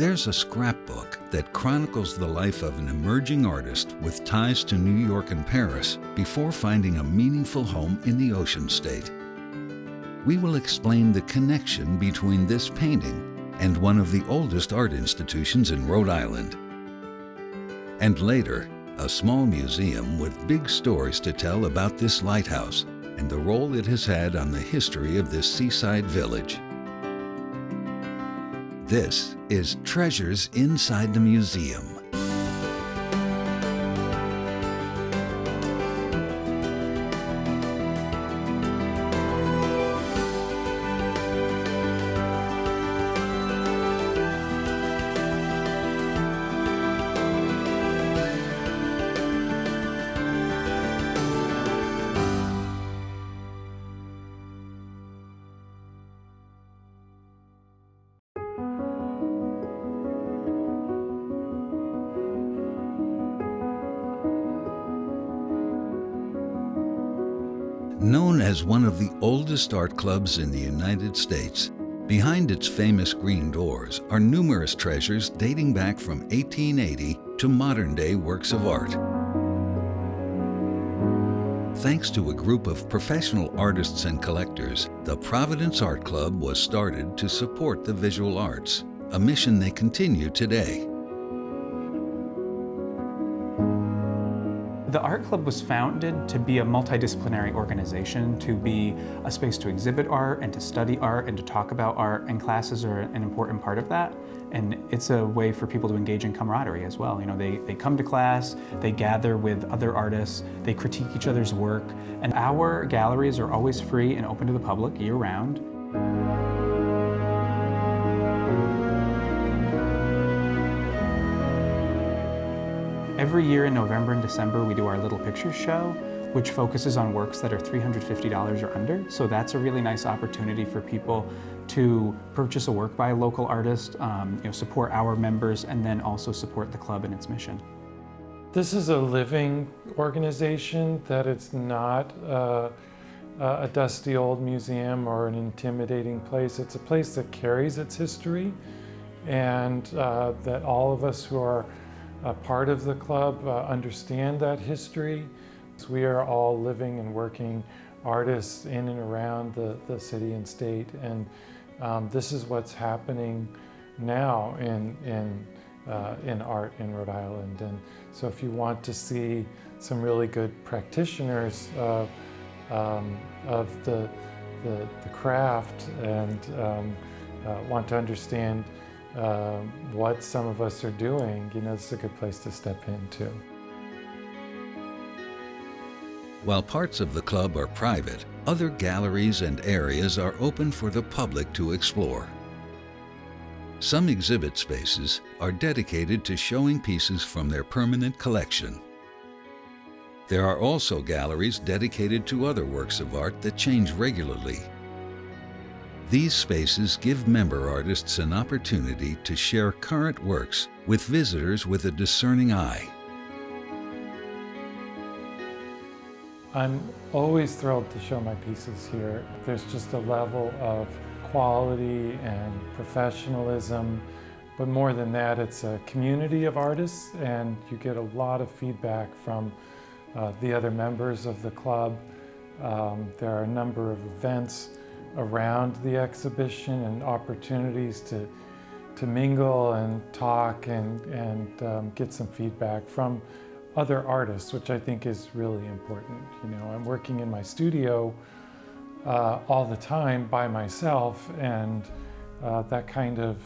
There's a scrapbook that chronicles the life of an emerging artist with ties to New York and Paris before finding a meaningful home in the Ocean State. We will explain the connection between this painting and one of the oldest art institutions in Rhode Island. And later, a small museum with big stories to tell about this lighthouse and the role it has had on the history of this seaside village. This is Treasures Inside the Museum. Known as one of the oldest art clubs in the United States, behind its famous green doors are numerous treasures dating back from 1880 to modern-day works of art. Thanks to a group of professional artists and collectors, the Providence Art Club was started to support the visual arts, a mission they continue today. The Art Club was founded to be a multidisciplinary organization, to be a space to exhibit art and to study art and to talk about art, and classes are an important part of that. And it's a way for people to engage in camaraderie as well. You know, they come to class, they gather with other artists, they critique each other's work, and our galleries are always free and open to the public year-round. Every year in November and December, we do our Little Pictures show, which focuses on works that are $350 or under. So that's a really nice opportunity for people to purchase a work by a local artist, support our members, and then also support the club and its mission. This is a living organization, that it's not a dusty old museum or an intimidating place. It's a place that carries its history, and that all of us who are a part of the club understand that history. We are all living and working artists in and around the city and state, and this is what's happening now in art in Rhode Island. And so if you want to see some really good practitioners of the craft and want to understand what some of us are doing, this is a good place to step into. While parts of the club are private, other galleries and areas are open for the public to explore. Some exhibit spaces are dedicated to showing pieces from their permanent collection. There are also galleries dedicated to other works of art that change regularly. These spaces give member artists an opportunity to share current works with visitors with a discerning eye. I'm always thrilled to show my pieces here. There's just a level of quality and professionalism, but more than that, it's a community of artists, and you get a lot of feedback from the other members of the club. There are a number of events around the exhibition and opportunities to mingle and talk and get some feedback from other artists, which I think is really important. I'm working in my studio all the time by myself, and that kind of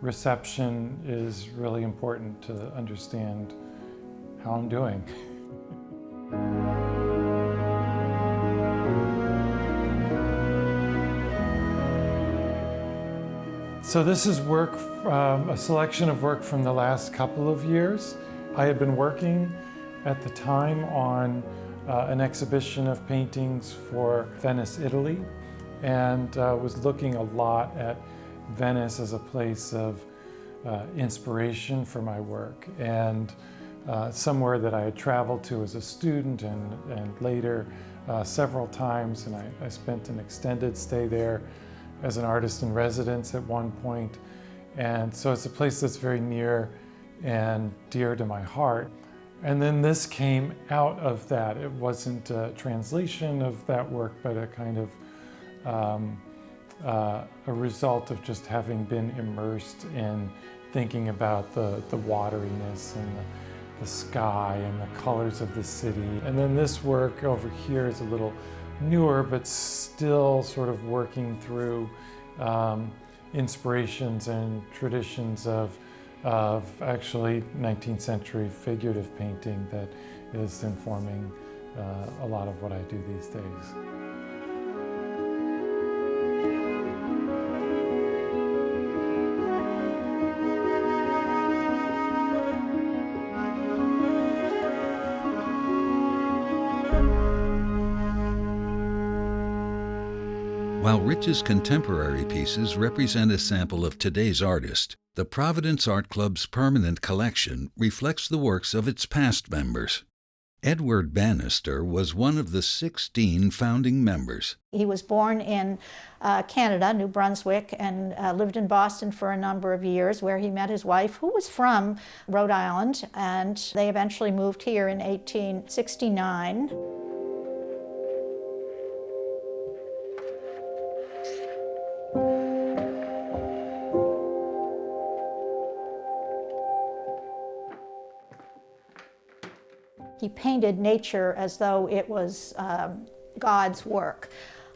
reception is really important to understand how I'm doing. So this is work, a selection of work from the last couple of years. I had been working at the time on an exhibition of paintings for Venice, Italy, and was looking a lot at Venice as a place of inspiration for my work, and somewhere that I had traveled to as a student and later several times, and I spent an extended stay there as an artist in residence at one point. And so it's a place that's very near and dear to my heart. And then this came out of that. It wasn't a translation of that work, but a kind of a result of just having been immersed in thinking about the wateriness and the sky and the colors of the city. And then this work over here is a little newer, but still sort of working through inspirations and traditions of actually 19th century figurative painting that is informing a lot of what I do these days. While Rich's contemporary pieces represent a sample of today's artist, the Providence Art Club's permanent collection reflects the works of its past members. Edward Banister was one of the 16 founding members. He was born in Canada, New Brunswick, and lived in Boston for a number of years, where he met his wife, who was from Rhode Island, and they eventually moved here in 1869. He painted nature as though it was God's work.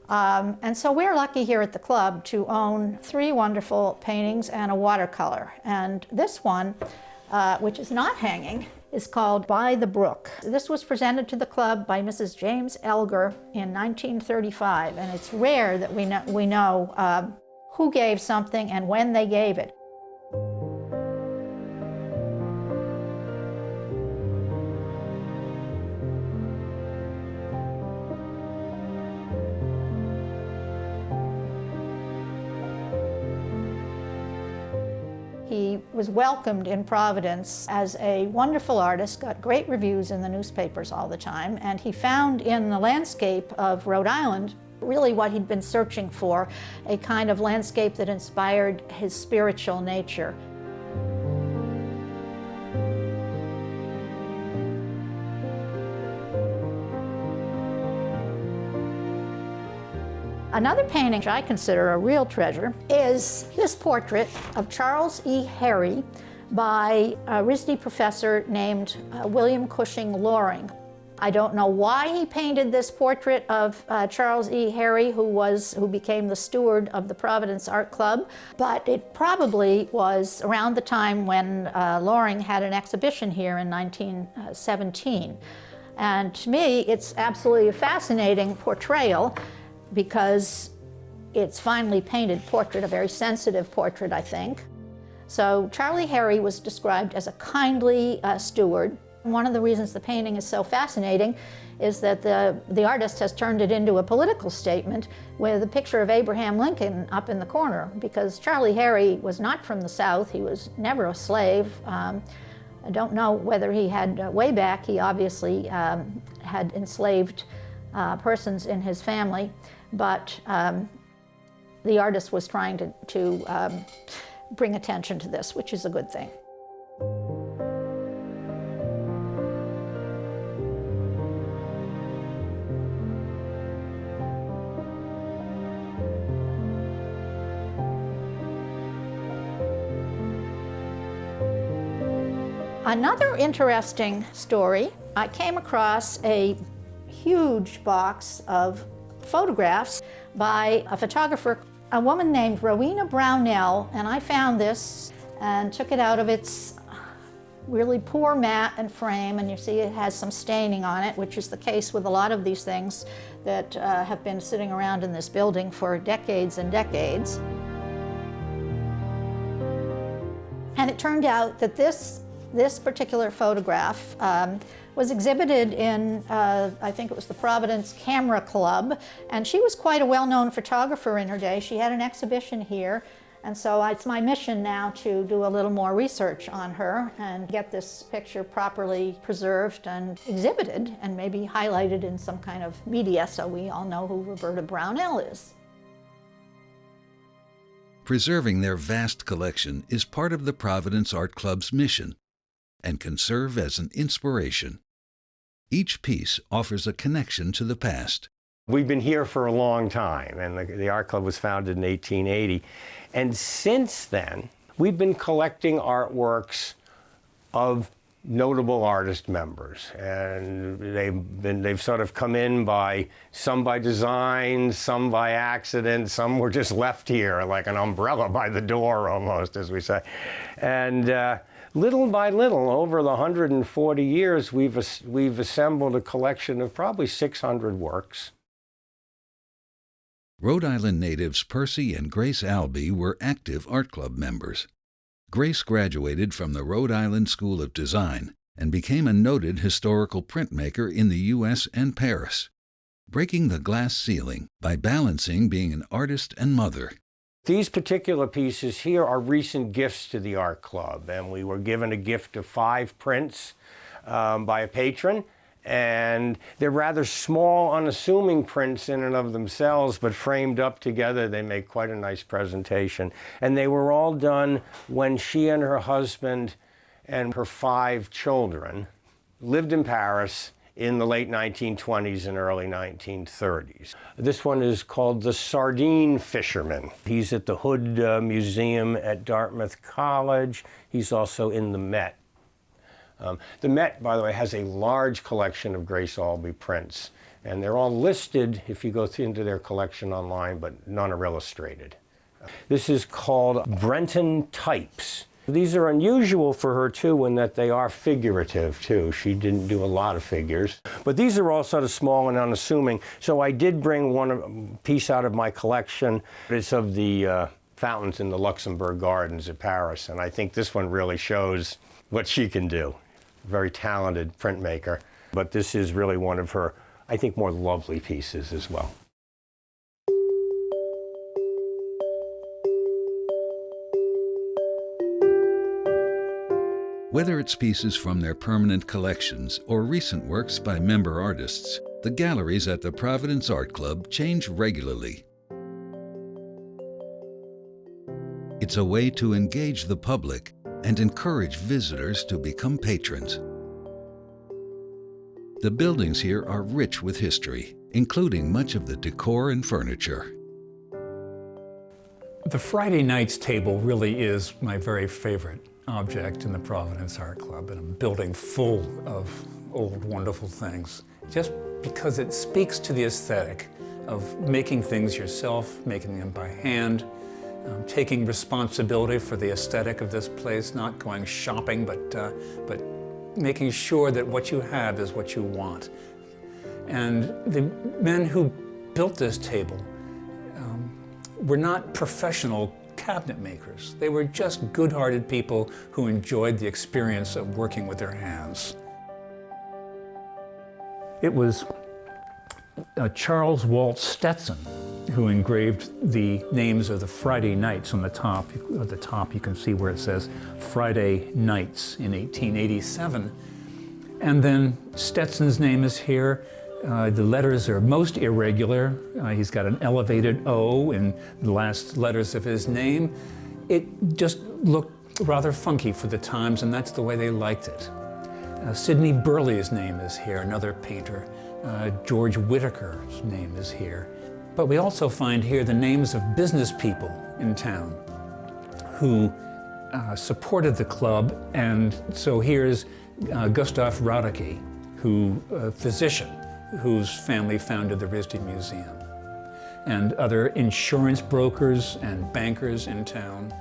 And so we're lucky here at the club to own 3 wonderful paintings and a watercolor. And this one, which is not hanging, is called By the Brook. This was presented to the club by Mrs. James Elger in 1935, and it's rare that we know who gave something and when they gave it. He was welcomed in Providence as a wonderful artist, got great reviews in the newspapers all the time, and he found in the landscape of Rhode Island really what he'd been searching for, a kind of landscape that inspired his spiritual nature. Another painting which I consider a real treasure is this portrait of Charles E. Harry by a RISD professor named William Cushing Loring. I don't know why he painted this portrait of Charles E. Harry, who became the steward of the Providence Art Club, but it probably was around the time when Loring had an exhibition here in 1917. And to me, it's absolutely a fascinating portrayal, because it's finely painted portrait, a very sensitive portrait, I think. So Charlie Harry was described as a kindly steward. One of the reasons the painting is so fascinating is that the artist has turned it into a political statement with a picture of Abraham Lincoln up in the corner, because Charlie Harry was not from the South. He was never a slave. I don't know whether he had, way back, he obviously had enslaved persons in his family. But the artist was trying to bring attention to this, which is a good thing. Another interesting story, I came across a huge box of photographs by a photographer, a woman named Rowena Brownell, and I found this and took it out of its really poor mat and frame, and you see it has some staining on it, which is the case with a lot of these things that have been sitting around in this building for decades and decades. And it turned out that this particular photograph was exhibited in, I think it was the Providence Camera Club, and she was quite a well-known photographer in her day. She had an exhibition here, and so it's my mission now to do a little more research on her and get this picture properly preserved and exhibited, and maybe highlighted in some kind of media so we all know who Roberta Brownell is. Preserving their vast collection is part of the Providence Art Club's mission and can serve as an inspiration. Each piece offers a connection to the past. We've been here for a long time, and the Art Club was founded in 1880. And since then, we've been collecting artworks of notable artist members, and they've sort of come in some by design, some by accident, some were just left here like an umbrella by the door almost, as we say. And little by little, over the 140 years, we've assembled a collection of probably 600 works. Rhode Island natives Percy and Grace Albee were active art club members. Grace graduated from the Rhode Island School of Design and became a noted historical printmaker in the U.S. and Paris, breaking the glass ceiling by balancing being an artist and mother. These particular pieces here are recent gifts to the art club, and we were given a gift of 5 prints by a patron. And they're rather small, unassuming prints in and of themselves, but framed up together, they make quite a nice presentation. And they were all done when she and her husband and her 5 children lived in Paris in the late 1920s and early 1930s. This one is called The Sardine Fisherman. He's at the Hood Museum at Dartmouth College. He's also in the Met. The Met, by the way, has a large collection of Grace Albee prints, and they're all listed if you go into their collection online, but none are illustrated. This is called Brenton Types. These are unusual for her, too, in that they are figurative, too. She didn't do a lot of figures. But these are all sort of small and unassuming, so I did bring one piece out of my collection. It's of the fountains in the Luxembourg Gardens at Paris, and I think this one really shows what she can do. Very talented printmaker, but this is really one of her, I think, more lovely pieces as well. Whether it's pieces from their permanent collections or recent works by member artists, the galleries at the Providence Art Club change regularly. It's a way to engage the public and encourage visitors to become patrons. The buildings here are rich with history, including much of the decor and furniture. The Friday nights table really is my very favorite object in the Providence Art Club, and a building full of old, wonderful things, just because it speaks to the aesthetic of making things yourself, making them by hand, taking responsibility for the aesthetic of this place, not going shopping, but making sure that what you have is what you want. And the men who built this table were not professional cabinet makers. They were just good-hearted people who enjoyed the experience of working with their hands. It was Charles Walt Stetson who engraved the names of the Friday nights on the top. At the top you can see where it says Friday Nights in 1887. And then Stetson's name is here. The letters are most irregular. He's got an elevated O in the last letters of his name. It just looked rather funky for the times, and that's the way they liked it. Sidney Burley's name is here, another painter. George Whitaker's name is here. But we also find here the names of business people in town who supported the club. And so here's Gustav Radeke, a physician whose family founded the RISD Museum, and other insurance brokers and bankers in town,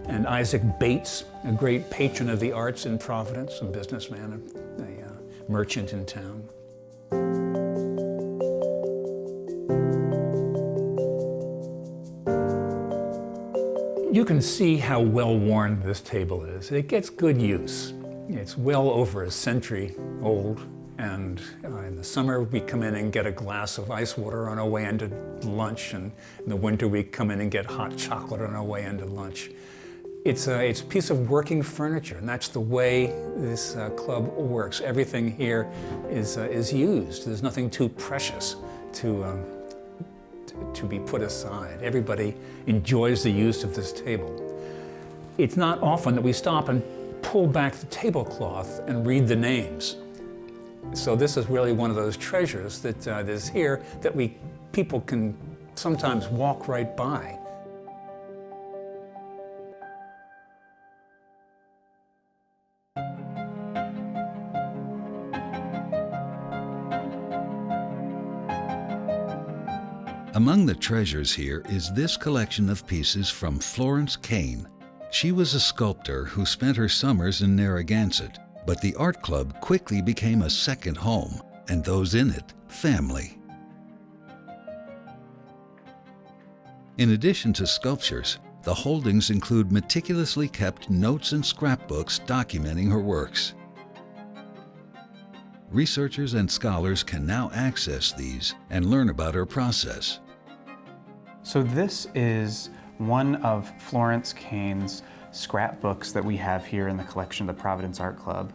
and Isaac Bates, a great patron of the arts in Providence, a businessman, a merchant in town. You can see how well worn this table is. It gets good use. It's well over a century old, and in the summer we come in and get a glass of ice water on our way into lunch, and in the winter we come in and get hot chocolate on our way into lunch. It's a piece of working furniture, and that's the way this club works. Everything here is used. There's nothing too precious to to be put aside. Everybody enjoys the use of this table. It's not often that we stop and pull back the tablecloth and read the names. So this is really one of those treasures that is here that people can sometimes walk right by. Among the treasures here is this collection of pieces from Florence Kain. She was a sculptor who spent her summers in Narragansett, but the art club quickly became a second home, and those in it, family. In addition to sculptures, the holdings include meticulously kept notes and scrapbooks documenting her works. Researchers and scholars can now access these and learn about her process. So this is one of Florence Kain's scrapbooks that we have here in the collection of the Providence Art Club.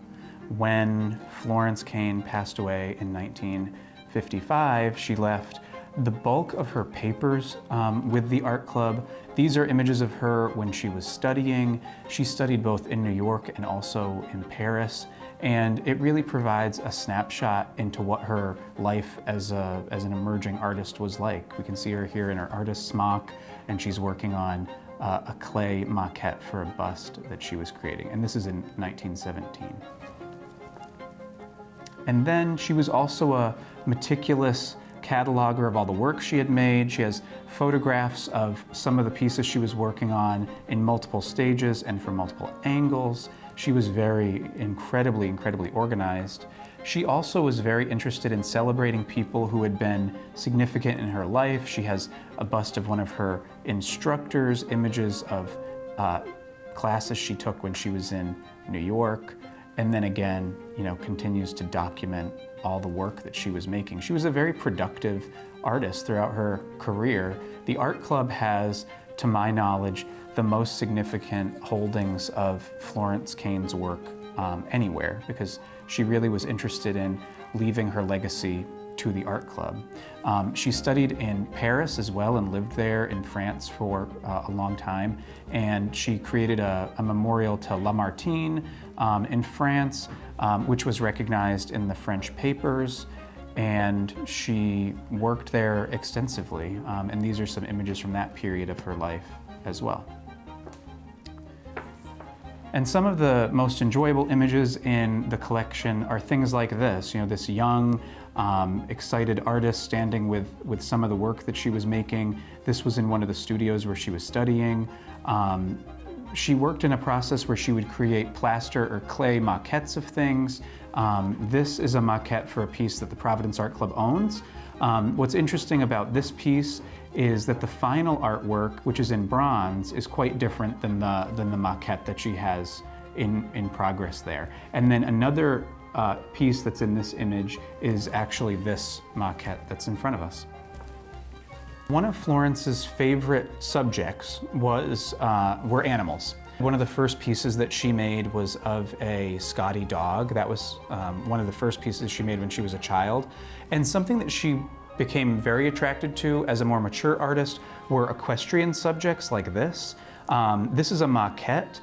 When Florence Kain passed away in 1955, she left the bulk of her papers with the art club. These are images of her when she was studying. She studied both in New York and also in Paris. And it really provides a snapshot into what her life as an emerging artist was like. We can see her here in her artist smock, and she's working on a clay maquette for a bust that she was creating. And this is in 1917. And then she was also a meticulous cataloger of all the work she had made. She has photographs of some of the pieces she was working on in multiple stages and from multiple angles. She was very incredibly organized. She also was very interested in celebrating people who had been significant in her life. She has a bust of one of her instructors, images of classes she took when she was in New York, and then again, continues to document all the work that she was making. She was a very productive artist throughout her career. The art club has, to my knowledge, the most significant holdings of Florence Kain's work anywhere, because she really was interested in leaving her legacy to the art club. She studied in Paris as well and lived there in France for a long time, and she created a memorial to Lamartine in France, which was recognized in the French papers, and she worked there extensively, and these are some images from that period of her life as well. And some of the most enjoyable images in the collection are things like this, this young, excited artist standing with some of the work that she was making. This was in one of the studios where she was studying. She worked in a process where she would create plaster or clay maquettes of things. This is a maquette for a piece that the Providence Art Club owns. What's interesting about this piece is that the final artwork, which is in bronze, is quite different than the maquette that she has in progress there. And then another piece that's in this image is actually this maquette that's in front of us. One of Florence's favorite subjects were animals. One of the first pieces that she made was of a Scotty dog. That was one of the first pieces she made when she was a child. And something that she became very attracted to as a more mature artist were equestrian subjects like this. This is a maquette.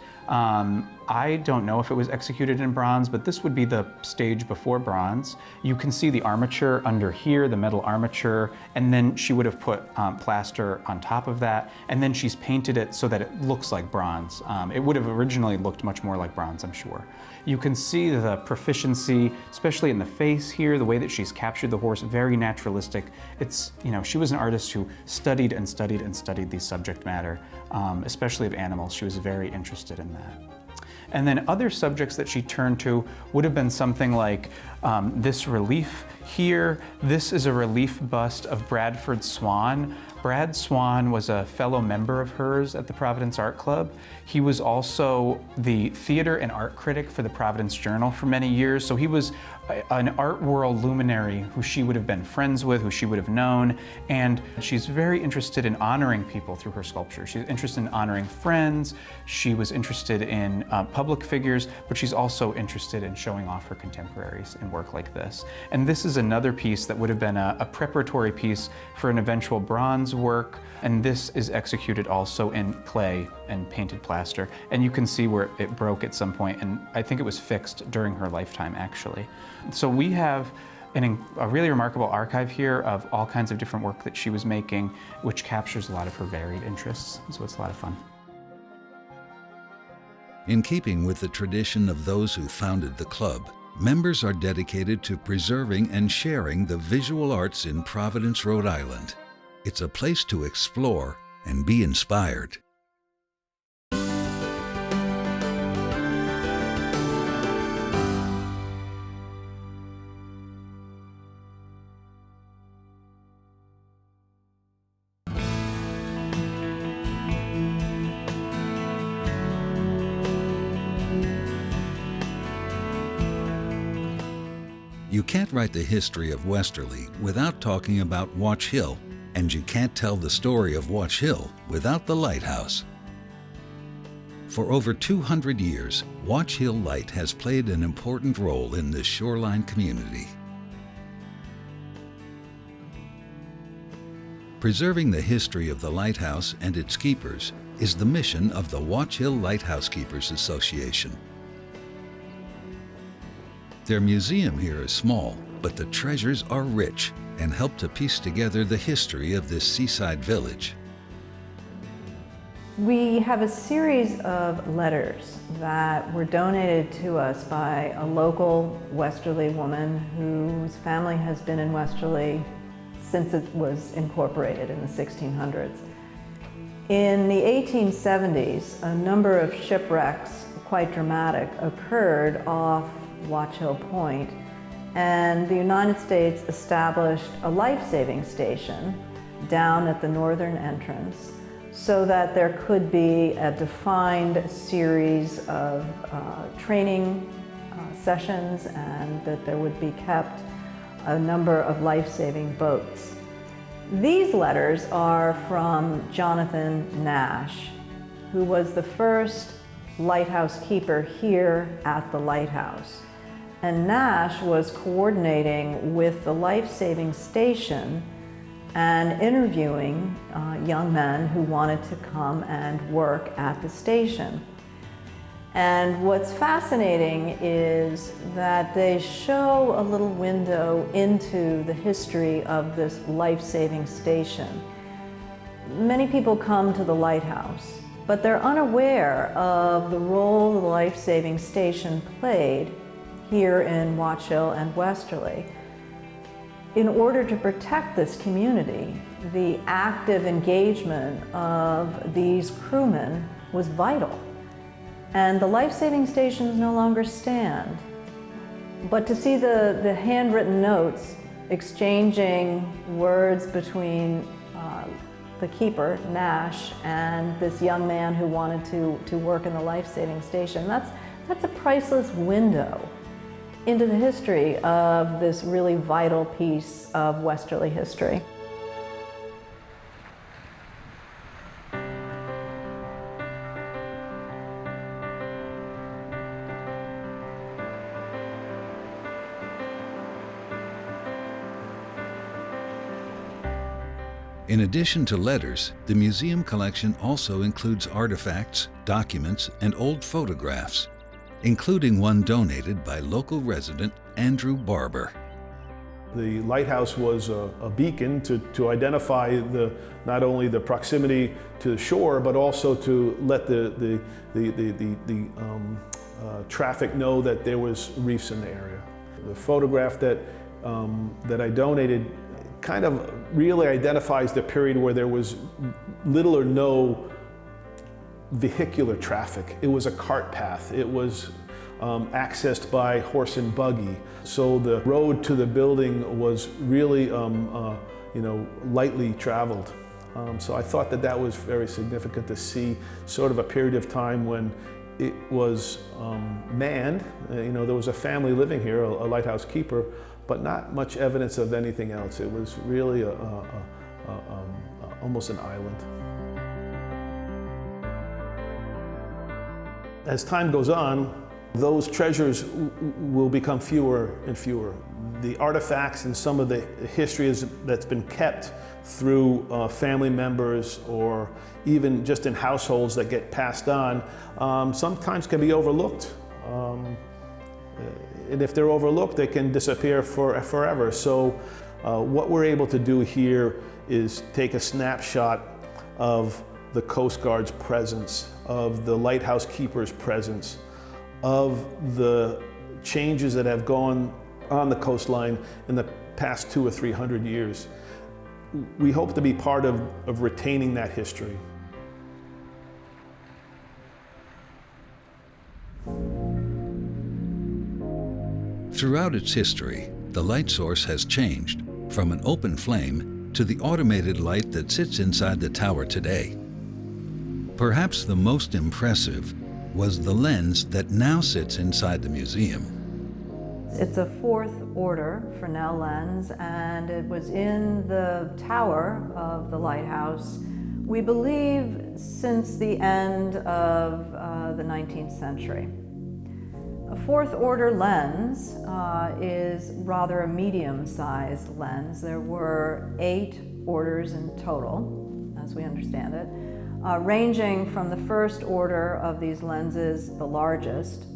I don't know if it was executed in bronze, but this would be the stage before bronze. You can see the armature under here, the metal armature, and then she would have put plaster on top of that, and then she's painted it so that it looks like bronze. It would have originally looked much more like bronze, I'm sure. You can see the proficiency, especially in the face here, the way that she's captured the horse, very naturalistic. It's, she was an artist who studied and studied and studied the subject matter, especially of animals. She was very interested in that. And then other subjects that she turned to would have been something like this relief here. This is a relief bust of Bradford Swan. Brad Swan was a fellow member of hers at the Providence Art Club. He was also the theater and art critic for the Providence Journal for many years, so he was an art world luminary who she would have been friends with, who she would have known, and she's very interested in honoring people through her sculpture. She's interested in honoring friends, she was interested in public figures, but she's also interested in showing off her contemporaries in work like this. And this is another piece that would have been a preparatory piece for an eventual bronze Kain's work, and this is executed also in clay and painted plaster. And you can see where it broke at some point, and I think it was fixed during her lifetime, actually. So we have a really remarkable archive here of all kinds of different work that she was making, which captures a lot of her varied interests, so it's a lot of fun. In keeping with the tradition of those who founded the club, members are dedicated to preserving and sharing the visual arts in Providence, Rhode Island. It's a place to explore and be inspired. You can't write the history of Westerly without talking about Watch Hill, and you can't tell the story of Watch Hill without the lighthouse. For over 200 years, Watch Hill Light has played an important role in this shoreline community. Preserving the history of the lighthouse and its keepers is the mission of the Watch Hill Lighthouse Keepers Association. Their museum here is small, but the treasures are rich and help to piece together the history of this seaside village. We have a series of letters that were donated to us by a local Westerly woman whose family has been in Westerly since it was incorporated in the 1600s. In the 1870s, a number of shipwrecks, quite dramatic, occurred off Watch Hill Point, and the United States established a life-saving station down at the northern entrance so that there could be a defined series of training sessions and that there would be kept a number of life-saving boats. These letters are from Jonathan Nash, who was the first lighthouse keeper here at the lighthouse. And Nash was coordinating with the life-saving station and interviewing young men who wanted to come and work at the station. And what's fascinating is that they show a little window into the history of this life-saving station. Many people come to the lighthouse, but they're unaware of the role the life-saving station played here in Watch Hill and Westerly. In order to protect this community, the active engagement of these crewmen was vital. And the life-saving stations no longer stand. But to see the handwritten notes exchanging words between the keeper, Nash, and this young man who wanted to work in the life-saving station, that's a priceless window into the history of this really vital piece of Westerly history. In addition to letters, the museum collection also includes artifacts, documents, and old photographs, including one donated by local resident Andrew Barber. The lighthouse was a beacon to identify not only the proximity to the shore, but also to let the traffic know that there was reefs in the area. The photograph that I donated kind of really identifies the period where there was little or no vehicular traffic. It was a cart path. It was accessed by horse and buggy. So the road to the building was really lightly traveled. So I thought that was very significant to see sort of a period of time when it was manned. There was a family living here, a lighthouse keeper, but not much evidence of anything else. It was really almost an island. As time goes on, Those treasures will become fewer and fewer. The artifacts and some of the history that's been kept through family members or even just in households that get passed on sometimes can be overlooked. And if they're overlooked, they can disappear forever. So what we're able to do here is take a snapshot of the Coast Guard's presence, of the lighthouse keeper's presence, of the changes that have gone on the coastline in the past 200 or 300 years. We hope to be part of retaining that history. Throughout its history, the light source has changed from an open flame to the automated light that sits inside the tower today. Perhaps the most impressive was the lens that now sits inside the museum. It's a fourth order Fresnel lens, and it was in the tower of the lighthouse, we believe, since the end of the 19th century. A fourth order lens is rather a medium-sized lens. There were 8 orders in total, as we understand it, ranging from the first order of these lenses, the largest,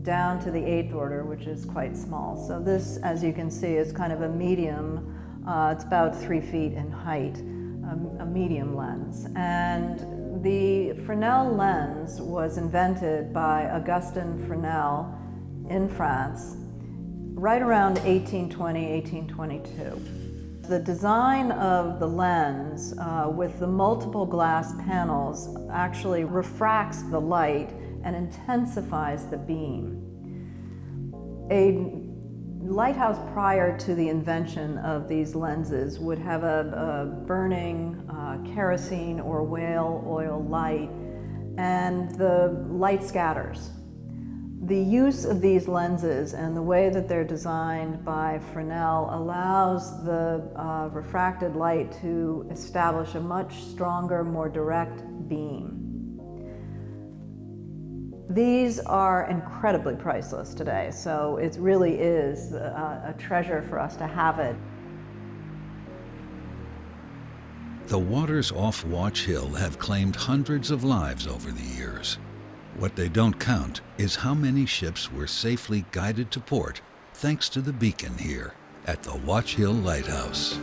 down to the 8th order, which is quite small. So this, as you can see, is kind of a medium. It's about 3 feet in height, a medium lens. And the Fresnel lens was invented by Augustin Fresnel in France right around 1820, 1822. The design of the lens with the multiple glass panels actually refracts the light and intensifies the beam. A lighthouse prior to the invention of these lenses would have a burning kerosene or whale oil light, and the light scatters. The use of these lenses and the way that they're designed by Fresnel allows the refracted light to establish a much stronger, more direct beam. These are incredibly priceless today, so it really is a treasure for us to have it. The waters off Watch Hill have claimed hundreds of lives over the years. What they don't count is how many ships were safely guided to port thanks to the beacon here at the Watch Hill Lighthouse.